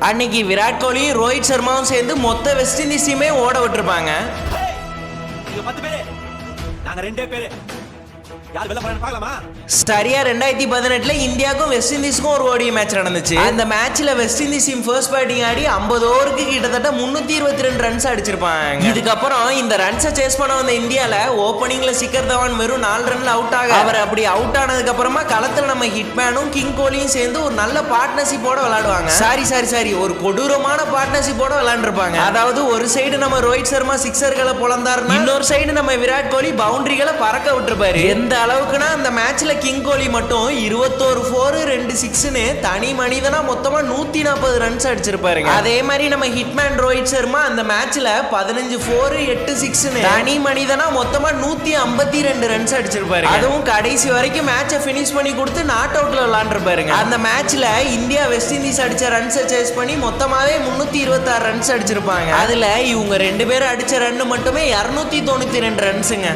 அன்னைக்கு விராட் கோலியும் ரோஹித் சர்மாவும் சேர்ந்து மொத்த வெஸ்ட் இண்டீஸ் டீமே ஓட விட்டுருப்பாங்க. சரியா 2018 இந்தியாவுக்கும் வெஸ்ட் இண்டீஸ்க்கும் ஒரு ஓடிய மேட்ச் நடந்துச்சு. அந்த மேட்ச்ல west Indies team first batting ஆடி 50 ஓவருக்கு கிட்டத்தட்ட 322 ரன்ஸ் அடிச்சிருப்பாங்க. இதுக்கப்புறம் இந்த ரன்ஸை சேஸ் பண்ண வந்த இந்தியால ஓப்பனிங்ல சிக்கர் தவான் வெறும் 4 ரன்ல அவுட் ஆக அவர் அப்படி அவுட் ஆனதுக்கு அப்புறமா களத்துல நம்ம ஹிட்மேனும் கிங் கோலியும் சேர்ந்து ஒரு நல்ல பார்ட்னர்ஷிப்போட விளையாடுவாங்க. சாரி ஒரு கொடூரமான பார்ட்னர்ஷிப்போட விளையாண்டுருப்பாங்க. அதாவது ஒரு சைடு நம்ம ரோஹித் சர்மா சிக்ஸர்களை பொழந்தாருன்னா இன்னொரு சைடு நம்ம விராட் கோலி பவுண்டரிகளை பறக்க விட்டுருப்பாரு. எந்த அளவுக்குன்னா அந்த மேட்ச்ல கிங் கோலி மட்டும் 21 4 2 6ன்னு தனி மனிதனா மொத்தமா 140 ரன்ஸ் அடிச்சிருப்பாருங்க. அதே மாதிரி நம்ம ஹிட்மேன் ரோஹித் சர்மா அந்த மேட்ச்ல 15 4 8 6ன்னு தனி மனிதனா மொத்தமா 152 ரன்ஸ் அடிச்சிருப்பாரு. அதுவும் கடைசி வரைக்கும் மேட்சை பினிஷ் பண்ணி கொடுத்து நாட் அவுட்ல விளையாண்டுருப்பாருங்க. அந்த மேட்ச்ல இந்தியா வெஸ்ட் இண்டீஸ் அடிச்ச ரன்ஸை சேஸ் பண்ணி மொத்தமாவே 326 ரன்ஸ் அடிச்சிருப்பாங்க. அதுல இவங்க 2 பேரும் அடிச்ச ரன் மட்டுமே 292 ரன்ஸுங்க.